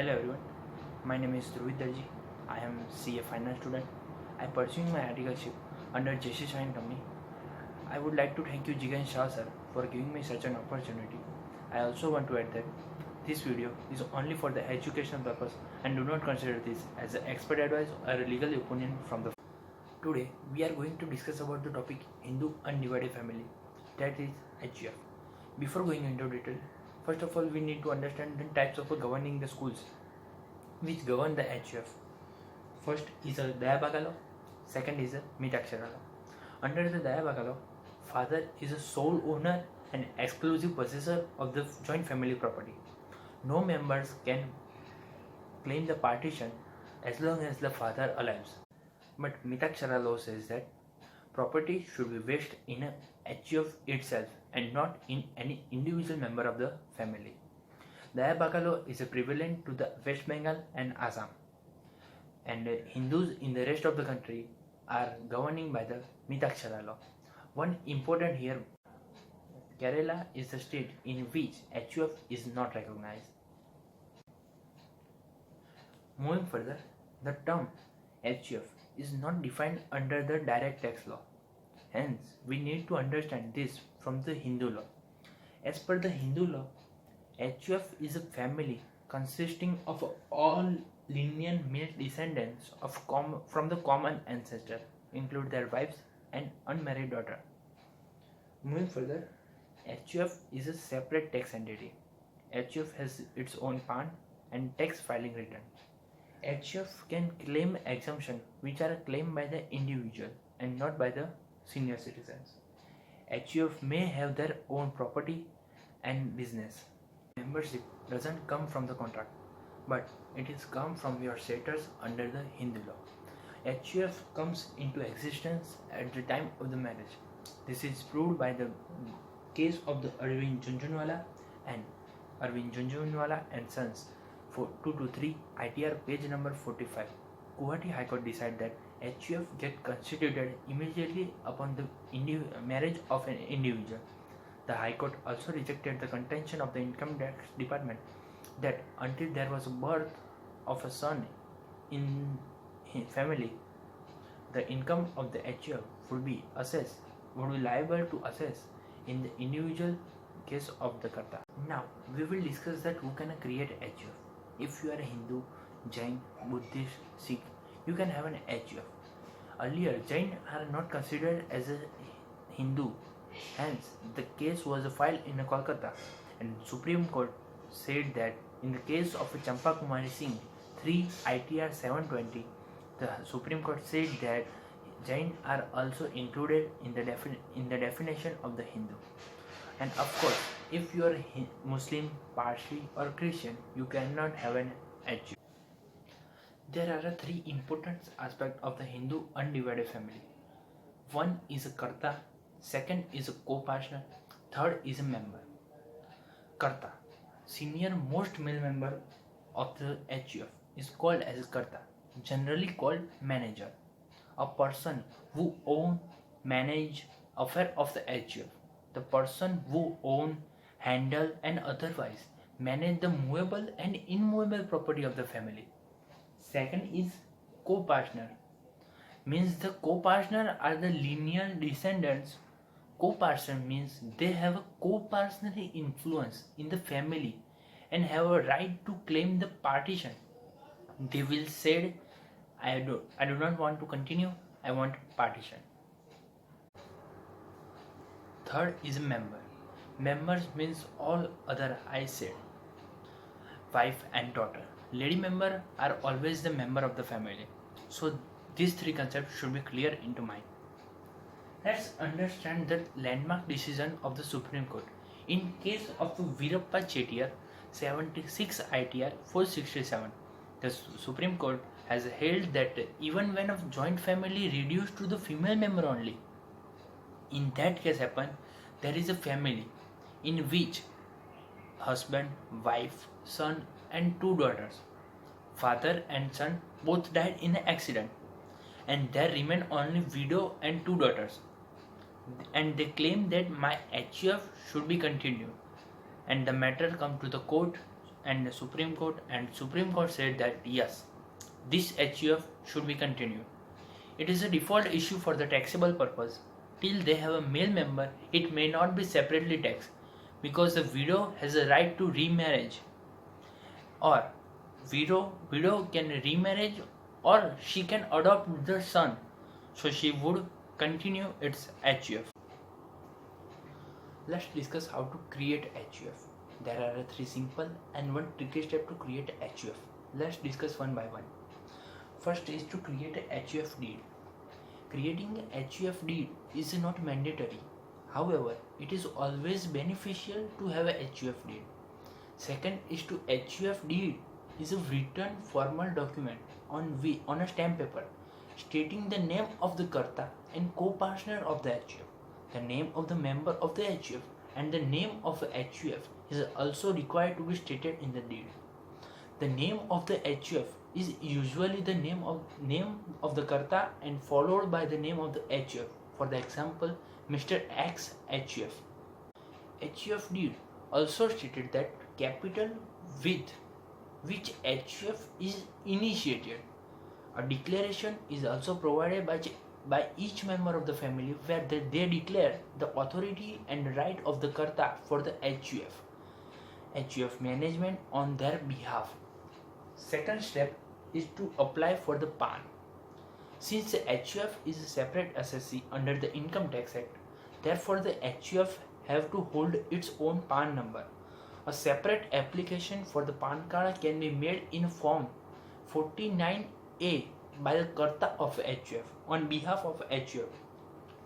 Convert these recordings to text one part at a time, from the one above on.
Hello everyone, my name is Dhruvid Darji. I am CA final student. I am pursuing my articleship under JC Shine Company. I would like to thank you Jigan Shah sir for giving me such an opportunity. I also want to add that this video is only for the educational purpose and do not consider this as an expert advice or a legal opinion from the. Today we are going to discuss about the topic Hindu undivided family, that is HUF. Before going into detail, first of all we need to understand the types of governing the schools which govern the HUF. First is a Dayabaka law, second is a Mitaksara law. Under the Dayabaka law, father is a sole owner and exclusive possessor of the joint family property. No members can claim the partition as long as the father alives. But Mitaksara law says that property should be vested in a HUF itself and not in any individual member of the family. The Dayabaka law is prevalent to the West Bengal and Assam, and Hindus in the rest of the country are governing by the Mitakshara law. One important here, Kerala is the state in which HUF is not recognized. Moving further, the term HUF is not defined under the direct tax law. Hence, we need to understand this from the Hindu law. As per the Hindu law, HUF is a family consisting of all lineal male descendants from the common ancestor, include their wives and unmarried daughter. Moving further, HUF is a separate tax entity. HUF has its own PAN and tax filing return. HUF can claim exemption which are claimed by the individual and not by the senior citizens. HUF may have their own property and business. Membership doesn't come from the contract, but it is come from your status under the Hindu law. HUF comes into existence at the time of the marriage. This is proved by the case of the Arvind Jhunjhunwala and Sons for 223 ITR page number 45. Guwahati High Court decided that HUF get constituted immediately upon the marriage of an individual. The High Court also rejected the contention of the Income Tax Department that until there was a birth of a son in his family, the income of the HUF would be liable to assess in the individual case of the Karta. Now, we will discuss that who can create HUF. If you are a Hindu, Jain, Buddhist, Sikh, you can have an HUF. Earlier, Jain are not considered as a Hindu. Hence, the case was filed in Kolkata, and Supreme Court said that in the case of Champa Kumari Singh 3 ITR 720, the Supreme Court said that Jain are also included in the definition of the Hindu. And of course, if you are Muslim, Parsi or Christian, you cannot have an HUF. There are three important aspects of the Hindu undivided family. One is a Karta, second is a co-partner, third is a member. Karta, senior most male member of the HUF, is called as Karta, generally called manager, a person who own, manage affair of the HUF. The person who own, handle and otherwise manage the movable and immovable property of the family. Second is co-partner, means the co-partner are the lineal descendants. Co-partner means they have a co-partnerly influence in the family and have a right to claim the partition. They will say, I do not want to continue, I want partition. Third is a member. Members means all other I said. Wife and daughter. Lady member are always the member of the family. So these three concepts should be clear into mind. Let's understand the landmark decision of the Supreme Court. In case of Veerappa Chettiar 76 ITR 467, the Supreme Court has held that even when a joint family reduced to the female member only, in that case there is a family in which husband, wife, son and two daughters. Father and son both died in an accident and there remain only widow and two daughters. And they claim that my HUF should be continued, and the matter come to the court and the Supreme Court, and Supreme Court said that yes, this HUF should be continued. It is a default issue for the taxable purpose. Till they have a male member, it may not be separately taxed because the widow has a right to remarriage, or widow can remarriage, or she can adopt the son, so she would continue its HUF. Let's discuss how to create HUF. There are three simple and one tricky step to create a HUF. Let's discuss one by one. First is to create a HUF deed. Creating a HUF deed is not mandatory. However, it is always beneficial to have a HUF deed. Second is to HUF deed is a written formal document on a stamp paper stating the name of the Karta and co-partner of the HUF, the name of the member of the HUF, and the name of the HUF is also required to be stated in the deed. The name of the HUF is usually the name of the Karta and followed by the name of the HUF. For the example, Mr. X HUF. HUF deed also stated that capital with which HUF is initiated. A declaration is also provided by each member of the family where they declare the authority and right of the Karta for the HUF management on their behalf. Second step is to apply for the PAN. Since the HUF is a separate assessee under the Income Tax Act, therefore the HUF have to hold its own PAN number. A separate application for the PAN card can be made in Form 49A by the Karta of HUF on behalf of HUF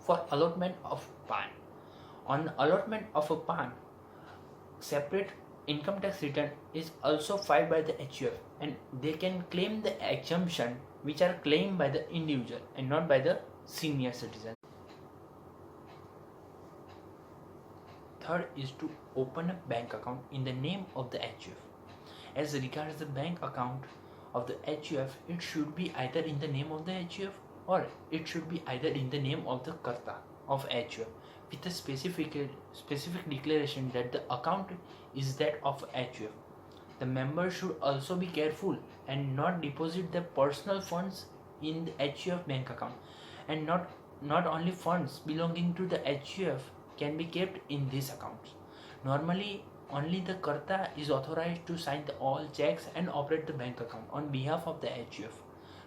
for allotment of PAN. On allotment of a PAN, separate income tax return is also filed by the HUF, and they can claim the exemption which are claimed by the individual and not by the senior citizen. Third is to open a bank account in the name of the HUF. As regards the bank account of the HUF, it should be either in the name of the HUF or it should be either in the name of the Karta of HUF with a specific declaration that the account is that of HUF. The member should also be careful and not deposit their personal funds in the HUF bank account, and not only funds belonging to the HUF can be kept in these accounts. Normally, only the Karta is authorized to sign all checks and operate the bank account on behalf of the HUF.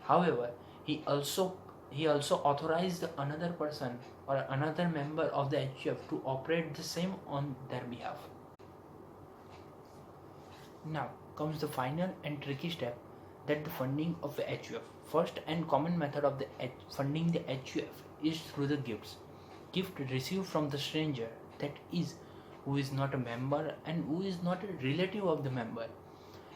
However, he also authorized another person or another member of the HUF to operate the same on their behalf. Now comes the final and tricky step, that the funding of the HUF. First and common method of the funding the HUF is through the gifts. Gift received from the stranger, that is, who is not a member and who is not a relative of the member,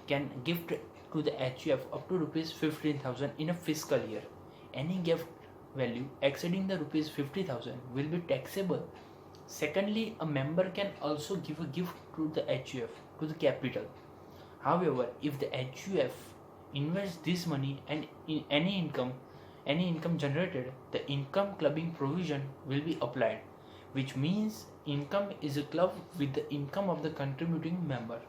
can gift to the HUF up to rupees 15,000 in a fiscal year. Any gift value exceeding the rupees 50,000 will be taxable. Secondly, a member can also give a gift to the HUF to the capital. However, if the HUF invests this money and in any income generated, the income clubbing provision will be applied, which means income is a club with the income of the contributing member.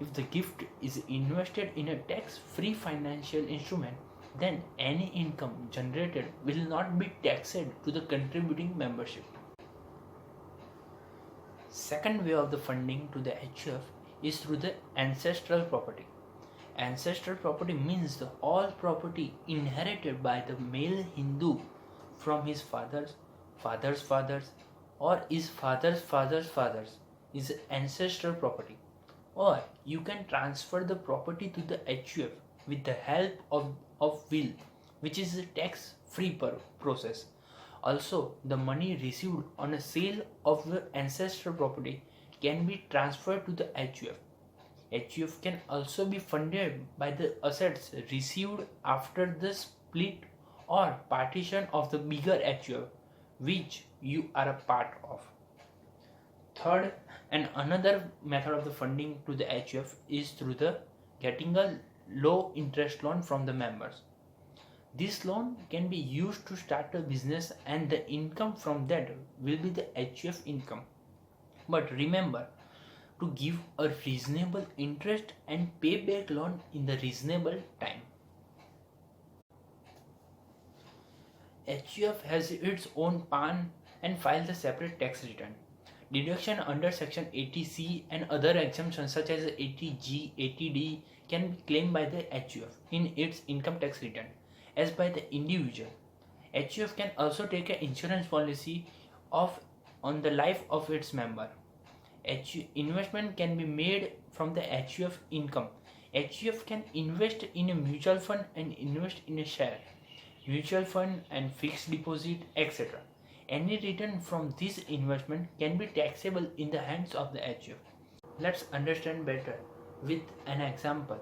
If the gift is invested in a tax-free financial instrument, then any income generated will not be taxed to the contributing membership. Second way of the funding to the HUF is through the ancestral property. Ancestral property means all property inherited by the male Hindu from his father's fathers or his father's fathers is ancestral property. Or you can transfer the property to the HUF with the help of will, which is a tax-free process. Also, the money received on a sale of the ancestral property can be transferred to the HUF. HUF can also be funded by the assets received after the split or partition of the bigger HUF, which you are a part of. Third and another method of the funding to the HUF is through the getting a low interest loan from the members. This loan can be used to start a business and the income from that will be the HUF income. But remember, to give a reasonable interest and pay back loan in the reasonable time. HUF has its own PAN and files a separate tax return. Deduction under Section 80C and other exemptions such as 80G, 80D can be claimed by the HUF in its income tax return as by the individual. HUF can also take an insurance policy on the life of its member. Investment can be made from the HUF income. HUF can invest in a mutual fund and invest in a share, mutual fund and fixed deposit, etc. Any return from this investment can be taxable in the hands of the HUF. Let's understand better with an example.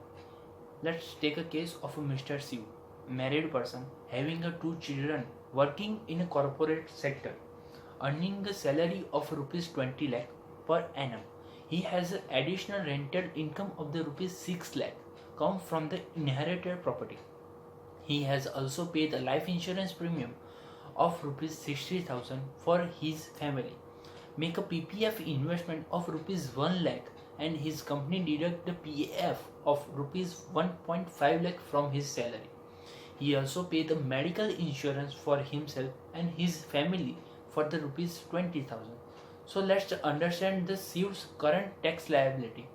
Let's take a case of a Mr. Siv, married person having two children working in a corporate sector, earning a salary of rupees 20 lakh per annum. He has an additional rental income of the rupees 6 lakh come from the inherited property. He has also paid a life insurance premium of rupees 60,000 for his family. Make a PPF investment of rupees 1 lakh and his company deduct the PAF of rupees 1.5 lakh from his salary. He also paid the medical insurance for himself and his family for the rupees 20,000. So let's understand the Siv's current tax liability.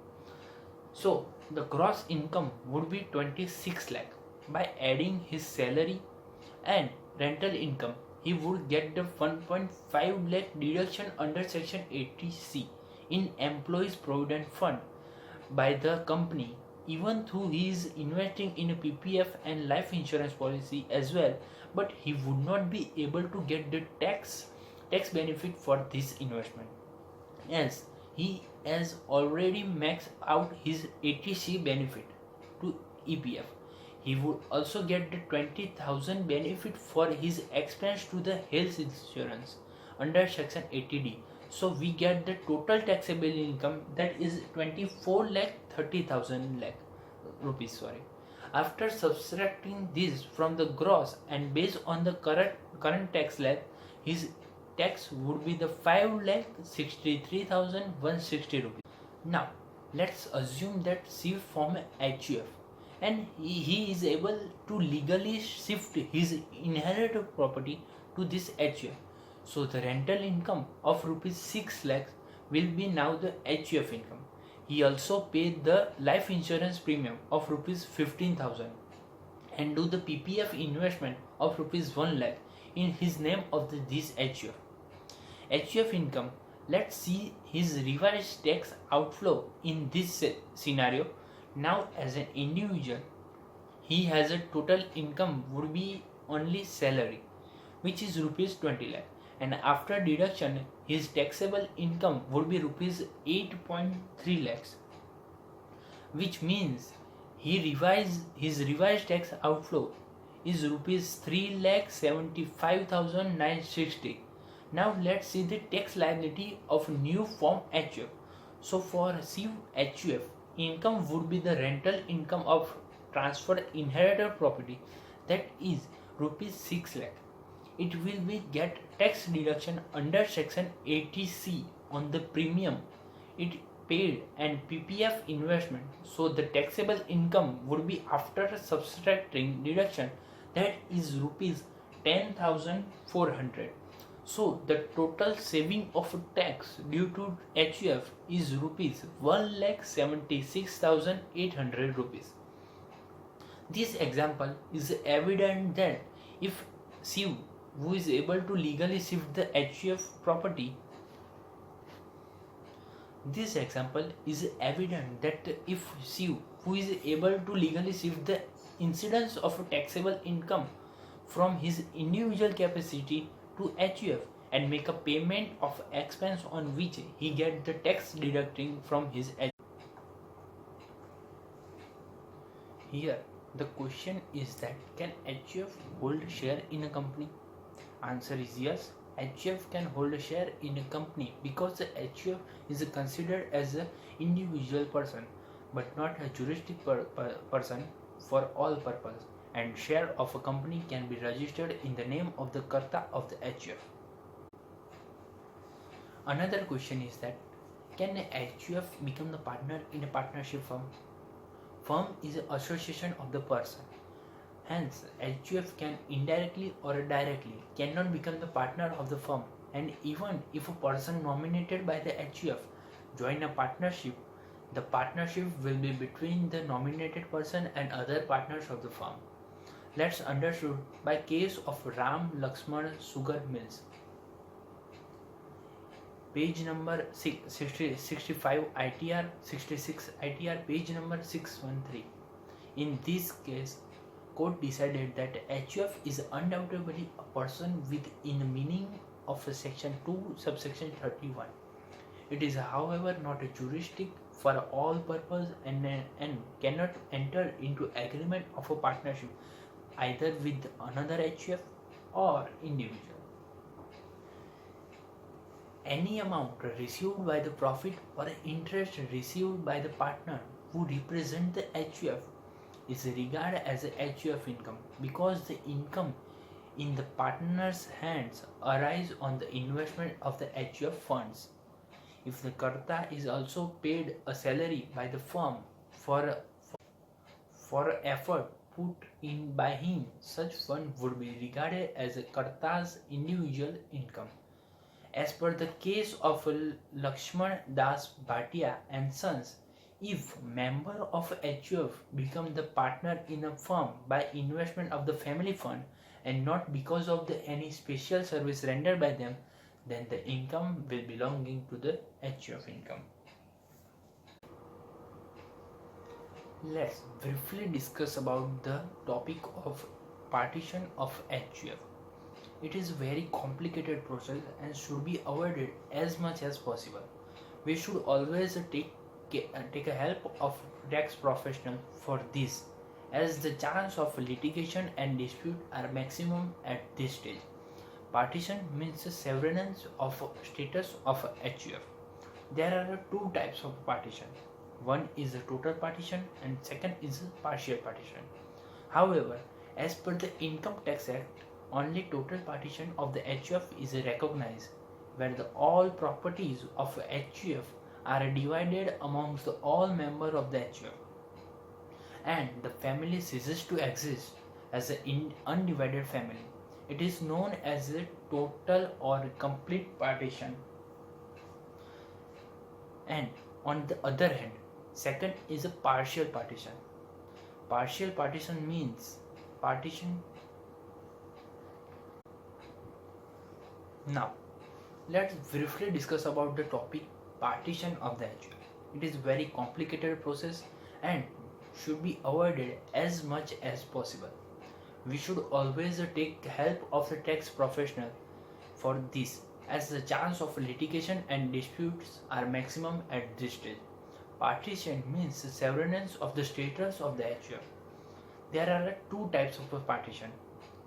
So the gross income would be 26 lakh. By adding his salary and rental income, he would get the 1.5 lakh deduction under Section 80C in Employees Provident Fund by the company, even though he is investing in a PPF and life insurance policy as well, but he would not be able to get the tax benefit for this investment, as he has already maxed out his 80C benefit to EPF. He would also get the 20,000 benefit for his expense to the health insurance under Section 80D. So we get the total taxable income, that is 24 lakh 30,000 rupees. After subtracting this from the gross and based on the current tax slab, his tax would be the 5 lakh 63,160 rupees. Now let's assume that Siv form a HUF and he is able to legally shift his inherited property to this HUF. So the rental income of rupees 6 lakhs will be now the HUF income. He also paid the life insurance premium of rupees 15,000 and do the PPF investment of rupees 1 lakh in his name of this HUF. HUF income, let's see his revised tax outflow in this scenario. Now as an individual, he has a total income would be only salary, which is rupees 20 lakh, and after deduction his taxable income would be rupees 8.3 lakhs, which means his revised tax outflow is rupees 3 lakh 75,960. Now let's see the tax liability of new form HUF. So for Siv HUF, income would be the rental income of transferred inherited property, that is rupees 6 lakh. It will be get tax deduction under Section 80C on the premium it paid and PPF investment. So the taxable income would be after subtracting deduction, that is rupees 10,400. So the total saving of tax due to HUF is rupees 1,76,800 rupees. This example is evident that if Siv, who is able to legally shift the HUF property, this example is evident that if Siv, who is able to legally shift the incidence of taxable income from his individual capacity to HUF and make a payment of expense on which he get the tax deducting from his HUF. Here the question is that can HUF hold share in a company? Answer is yes. HUF can hold a share in a company because the HUF is considered as an individual person but not a juristic person for all purposes, and share of a company can be registered in the name of the Karta of the HUF. Another question is that can a HUF become the partner in a partnership firm? Firm is an association of the person. Hence, HUF can indirectly or directly cannot become the partner of the firm. And even if a person nominated by the HUF join a partnership, the partnership will be between the nominated person and other partners of the firm. Let's understood by case of Ram Lakshman Sugar Mills. Page number 65 ITR 66 ITR page number 613. In this case, court decided that HUF is undoubtedly a person within the meaning of section 2 subsection 31. It is however not a juristic for all purpose and cannot enter into agreement of a partnership either with another HUF or individual. Any amount received by the profit or interest received by the partner who represent the HUF is regarded as a HUF income because the income in the partner's hands arise on the investment of the HUF funds. If the Karta is also paid a salary by the firm for effort put in by him, such fund would be regarded as a Karta's individual income. As per the case of Lakshman Das Bhatia and Sons, if member of HUF become the partner in a firm by investment of the family fund and not because of any special service rendered by them, then the income will belonging to the HUF income. Let's briefly discuss about the topic of partition of HUF. It is a very complicated process and should be avoided as much as possible. We should always take a help of tax professional for this, as the chance of litigation and dispute are maximum at this stage. Partition means the severance of status of HUF. There are two types of partition. One is a total partition and second is a partial partition. However, as per the Income Tax Act, only total partition of the HUF is recognized, where all properties of HUF are divided amongst all members of the HUF, and the family ceases to exist as an undivided family. It is known as a total or complete partition. And on the other hand, second is a partial partition. Partial partition means partition. Now, let's briefly discuss about the topic partition of the HUF. It is very complicated process and should be avoided as much as possible. We should always take help of the tax professional for this, as the chance of litigation and disputes are maximum at this stage. Partition means severance of the status of the HUF. There are two types of partition.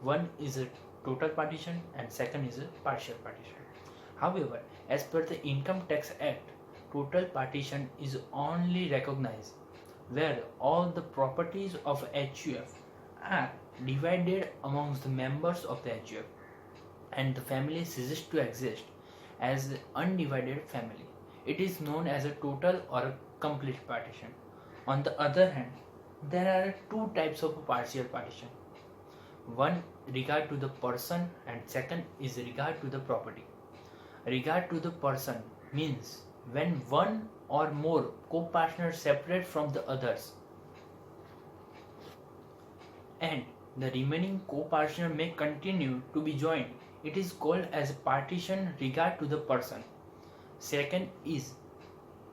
One is a total partition and second is a partial partition. However, as per the Income Tax Act, total partition is only recognized where all the properties of HUF are divided amongst the members of the HUF and the family ceases to exist as the undivided family. It is known as a total or a complete partition. On the other hand, there are two types of partial partition. One regard to the person and second is regard to the property. Regard to the person means when one or more co-partners separate from the others and the remaining co-partner may continue to be joined, it is called as partition regard to the person. Second is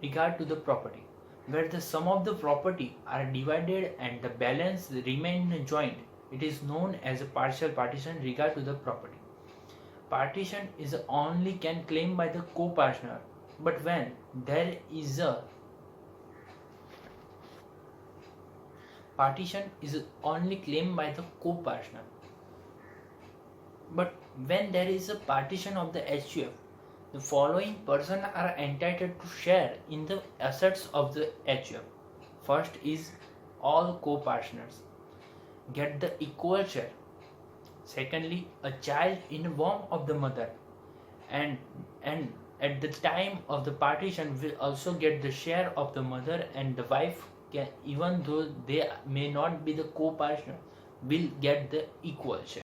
regard to the property, where the sum of the property are divided and the balance remain joint. It is known as a partial partition regard to the property. Partition is only can claim by the co-partner, but when there is a partition is only claimed by the co-partner. But when there is a partition of the HUF, the following persons are entitled to share in the assets of the HUF. First is all co-partners get the equal share. Secondly, a child in the womb of the mother and at the time of the partition will also get the share of the mother, and the wife can, even though they may not be the co-partner, will get the equal share.